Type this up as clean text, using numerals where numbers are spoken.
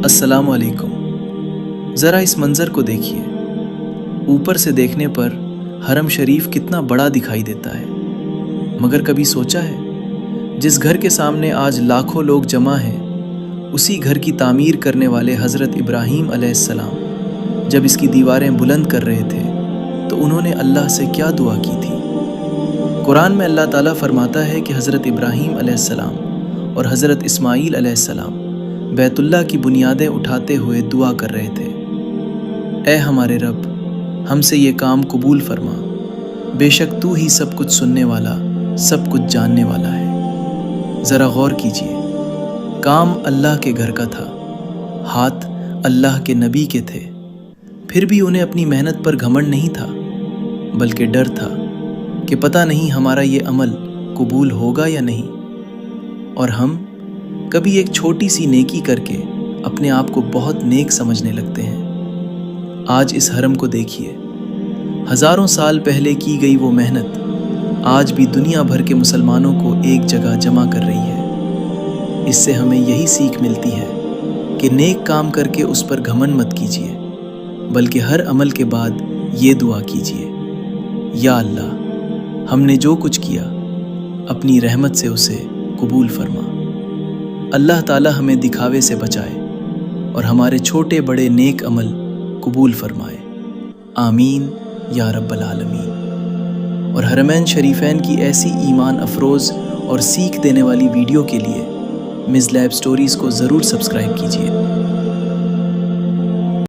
अस्सलाम वालेकुम। ज़रा इस मंज़र को देखिए। ऊपर से देखने पर हरम शरीफ कितना बड़ा दिखाई देता है, मगर कभी सोचा है जिस घर के सामने आज लाखों लोग जमा हैं, उसी घर की तामीर करने वाले हज़रत इब्राहीम अलैहिस्सलाम जब इसकी दीवारें बुलंद कर रहे थे तो उन्होंने अल्लाह से क्या दुआ की थी। कुरान में अल्लाह ताला फरमाता है कि हज़रत इब्राहीम अलैहिस्सलाम और हज़रत इस्माईल अलैहिस्सलाम बैतुल्लाह की बुनियादें उठाते हुए दुआ कर रहे थे, ऐ हमारे रब, हमसे ये काम कबूल फरमा, बेशक तू ही सब कुछ सुनने वाला, सब कुछ जानने वाला है। ज़रा गौर कीजिए, काम अल्लाह के घर का था, हाथ अल्लाह के नबी के थे, फिर भी उन्हें अपनी मेहनत पर घमंड नहीं था, बल्कि डर था कि पता नहीं हमारा ये अमल कबूल होगा या नहीं। और हम कभी एक छोटी सी नेकी करके अपने आप को बहुत नेक समझने लगते हैं। आज इस हरम को देखिए, हज़ारों साल पहले की गई वो मेहनत आज भी दुनिया भर के मुसलमानों को एक जगह जमा कर रही है। इससे हमें यही सीख मिलती है कि नेक काम करके उस पर घमंड मत कीजिए, बल्कि हर अमल के बाद ये दुआ कीजिए, या अल्लाह, हमने जो कुछ किया अपनी रहमत से उसे कबूल फरमा। अल्लाह ताला हमें दिखावे से बचाए और हमारे छोटे बड़े नेक अमल कबूल फरमाए। आमीन या रब्बल आलमीन। और हरमैन शरीफैन की ऐसी ईमान अफरोज़ और सीख देने वाली वीडियो के लिए मिज़ लैब स्टोरीज़ को ज़रूर सब्सक्राइब कीजिए।